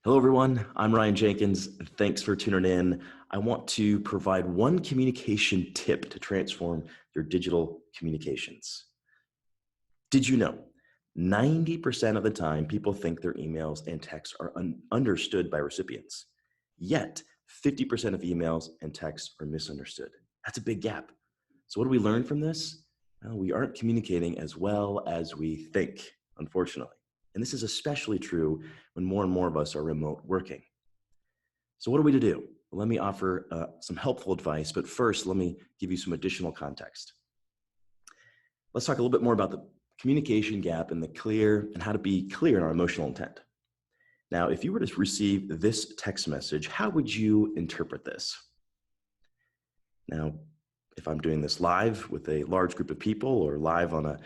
Hello, everyone. I'm Ryan Jenkins. Thanks for tuning in. I want to provide one communication tip to transform your digital communications. Did you know 90% of the time people think their emails and texts are understood by recipients, yet 50% of emails and texts are misunderstood? That's a big gap. So what do we learn from this? Well, we aren't communicating as well as we think, unfortunately. And this is especially true when more and more of us are remote working. So what are we to do? Well, let me offer some helpful advice, but first, let me give you some additional context. Let's talk a little bit more about the communication gap and how to be clear in our emotional intent. Now, if you were to receive this text message, how would you interpret this? Now, if I'm doing this live with a large group of people or live on a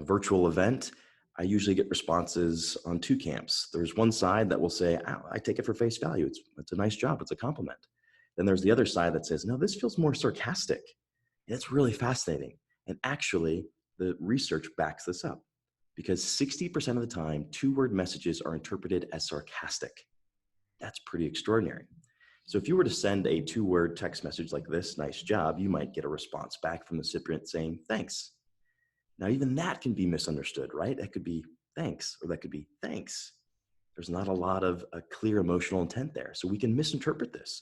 virtual event, I usually get responses on two camps. There's one side that will say, oh, I take it for face value. It's a nice job. It's a compliment. Then there's the other side that says, no, this feels more sarcastic. And it's really fascinating. And actually, the research backs this up because 60% of the time, two-word messages are interpreted as sarcastic. That's pretty extraordinary. So if you were to send a two-word text message like this, nice job, you might get a response back from the recipient saying, thanks. Now, even that can be misunderstood, right? That could be thanks, or that could be thanks. There's not a lot of a clear emotional intent there. So we can misinterpret this.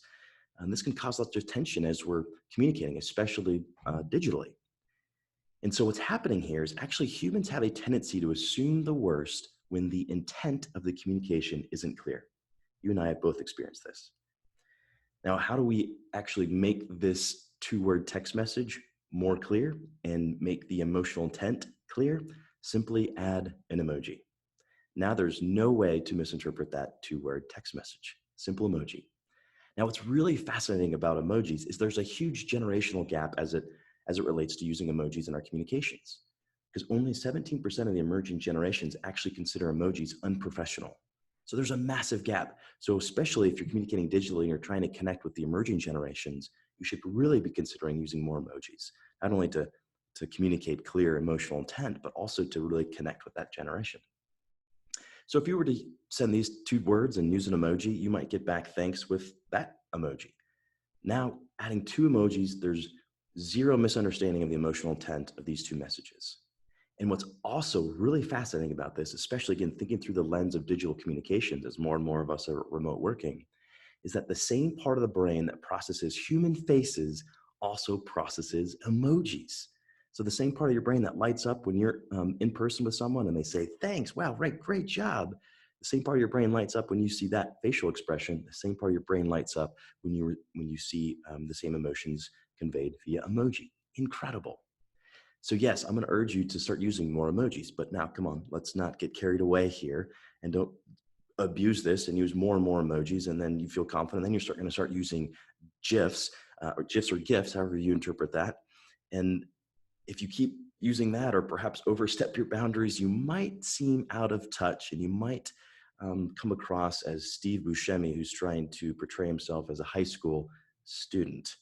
And this can cause lots of tension as we're communicating, especially digitally. And so what's happening here is actually humans have a tendency to assume the worst when the intent of the communication isn't clear. You and I have both experienced this. Now, how do we actually make this two-word text message more clear and make the emotional intent clear? Simply add an emoji. Now there's no way to misinterpret that two-word text message. Simple emoji. Now what's really fascinating about emojis is there's a huge generational gap as it relates to using emojis in our communications, because only 17% of the emerging generations actually consider emojis unprofessional. So there's a massive gap. So especially if you're communicating digitally and you're trying to connect with the emerging generations, you should really be considering using more emojis, not only to communicate clear emotional intent, but also to really connect with that generation. So if you were to send these two words and use an emoji, you might get back thanks with that emoji. Now, adding two emojis, there's zero misunderstanding of the emotional intent of these two messages. And what's also really fascinating about this, especially again, thinking through the lens of digital communications as more and more of us are remote working, is that the same part of the brain that processes human faces also processes emojis. So the same part of your brain that lights up when you're in person with someone and they say, thanks, wow, right, great job. The same part of your brain lights up when you see that facial expression. The same part of your brain lights up when you see the same emotions conveyed via emoji. Incredible. So yes, I'm going to urge you to start using more emojis, but now come on, let's not get carried away here and don't abuse this and use more and more emojis, and then you feel confident. Then you're going to start using GIFs or GIFs, however you interpret that. And if you keep using that or perhaps overstep your boundaries, you might seem out of touch and you might come across as Steve Buscemi, who's trying to portray himself as a high school student.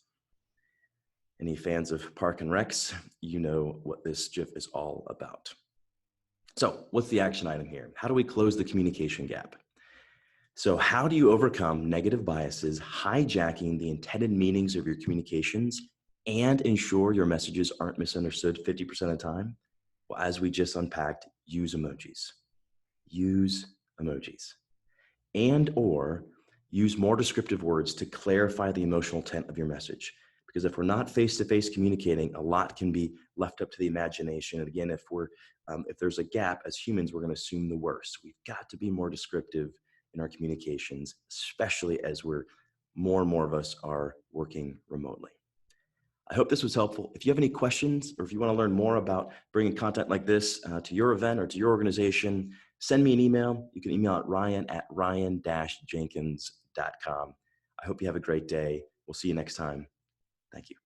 Any fans of Park and Recs, you know what this GIF is all about. So what's the action item here? How do we close the communication gap? So how do you overcome negative biases, hijacking the intended meanings of your communications, and ensure your messages aren't misunderstood 50% of the time? Well, as we just unpacked, use emojis. Use emojis. And or use more descriptive words to clarify the emotional intent of your message. Because if we're not face-to-face communicating, a lot can be left up to the imagination. And again, if there's a gap as humans, we're going to assume the worst. We've got to be more descriptive in our communications, especially as more and more of us are working remotely. I hope this was helpful. If you have any questions or if you want to learn more about bringing content like this to your event or to your organization, send me an email. You can email at ryan@ryan-jenkins.com. I hope you have a great day. We'll see you next time. Thank you.